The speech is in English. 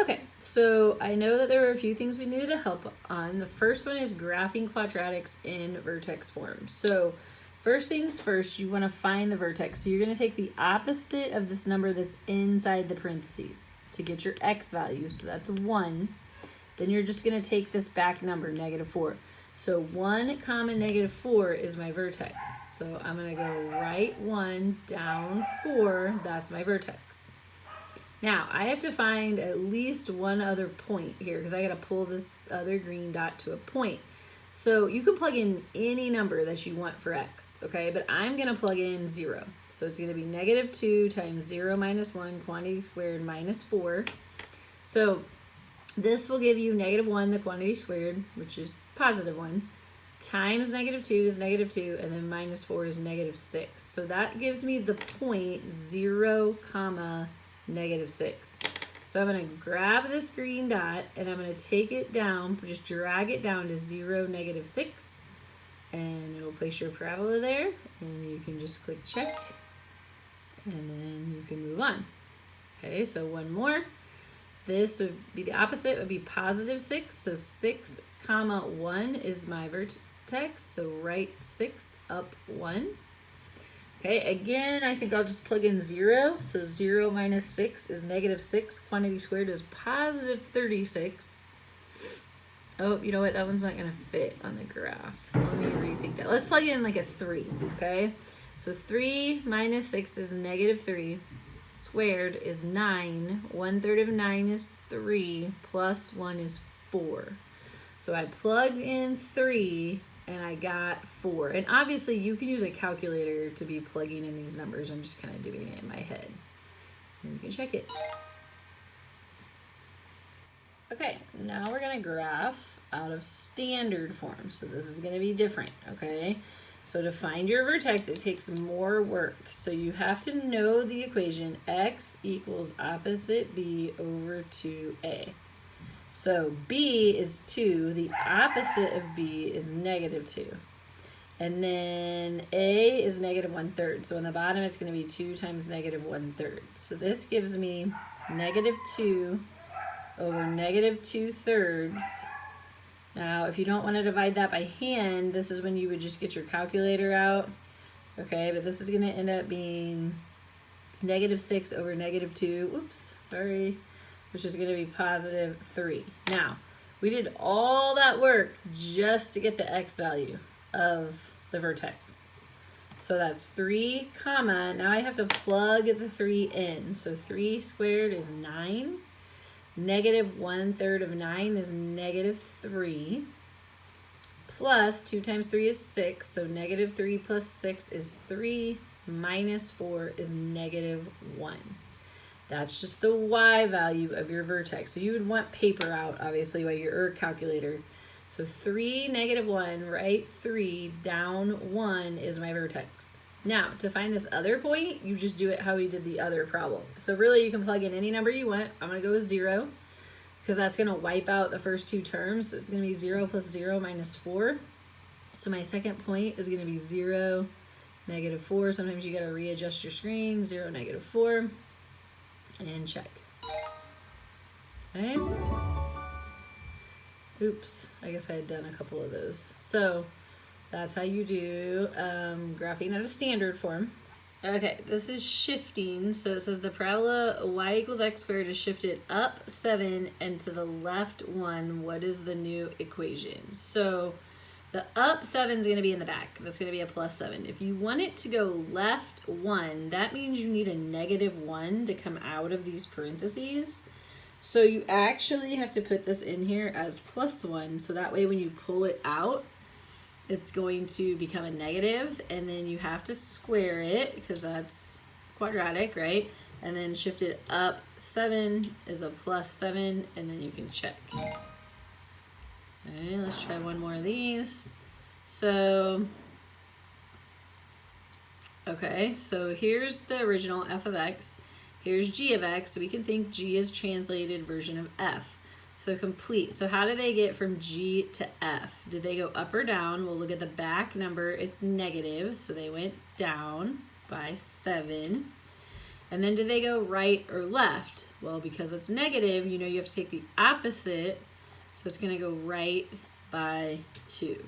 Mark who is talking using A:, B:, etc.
A: Okay, so I know that there were a few things we needed to help on. The first one is graphing quadratics in vertex form. So first things first, you want to find the vertex. So you're going to take the opposite of this number that's inside the parentheses to get your x value. So that's 1. Then you're just going to take this back number, -4. So 1 comma -4 is my vertex. So I'm going to go right 1 down 4. That's my vertex. Now, I have to find at least one other point here because I got to pull this other green dot to a point. So you can plug in any number that you want for x, okay? But I'm going to plug in 0. So it's going to be -2 times 0 minus 1, quantity squared, minus 4. So this will give you -1, the quantity squared, which is +1, times -2 is -2, and then minus 4 is -6. So that gives me the point 0 comma -6. So I'm going to grab this green dot and I'm going to take it down, just drag it down to 0, -6, and it'll place your parabola there, and you can just click check, and then you can move on. Okay, so one more. This would be the opposite, would be +6, so 6 comma 1 is my vertex, so right 6 up 1. Okay, again, I think I'll just plug in 0. So 0 minus 6 is -6. Quantity squared is +36. Oh, you know what? That one's not going to fit on the graph. So let me rethink that. Let's plug in like a 3, okay? So 3 minus 6 is -3. Squared is 9. 1/3 of 9 is 3. Plus 1 is 4. So I plugged in 3. And I got 4. And obviously you can use a calculator to be plugging in these numbers. I'm just kind of doing it in my head. And you can check it. Okay, now we're going to graph out of standard form. So this is going to be different, okay? So to find your vertex, it takes more work. So you have to know the equation x equals opposite b over 2a. So b is 2, the opposite of b is -2. And then a is -1/3. So on the bottom it's going to be 2 times -1/3. So this gives me -2 over -2/3. Now if you don't want to divide that by hand, this is when you would just get your calculator out. Okay, but this is going to end up being -6 over -2. Oops, sorry. Which is going to be +3. Now, we did all that work just to get the x value of the vertex. So that's 3 comma, now I have to plug the 3 in. So 3 squared is 9. -1/3 of 9 is -3. Plus 2 times 3 is 6. So -3 plus 6 is 3. Minus 4 is -1. That's just the y value of your vertex. So you would want paper out, obviously, or calculator. So 3 -1, right 3, down 1 is my vertex. Now, to find this other point, you just do it how we did the other problem. So really, you can plug in any number you want. I'm going to go with 0, because that's going to wipe out the first two terms. So it's going to be 0 plus 0 minus 4. So my second point is going to be 0, -4. Sometimes you got to readjust your screen. 0, -4. And check. Okay. Oops, I guess I had done a couple of those. So that's how you do graphing out of standard form. Okay, this is shifting. So it says the parabola y equals x squared is shifted up 7 and to the left 1. What is the new equation? So the up 7 is going to be in the back. That's going to be a +7. If you want it to go left 1, that means you need a -1 to come out of these parentheses. So you actually have to put this in here as +1. So that way when you pull it out, it's going to become a negative. And then you have to square it because that's quadratic, right? And then shift it up 7 is a +7. And then you can check. Okay, let's try one more of these. So, okay, so here's the original f of x. Here's g of x. So we can think g is translated version of f. So complete. So how did they get from g to f? Did they go up or down? We'll look at the back number. It's negative, so they went down by 7. And then do they go right or left? Well, because it's negative, you have to take the opposite. So it's going to go right by 2.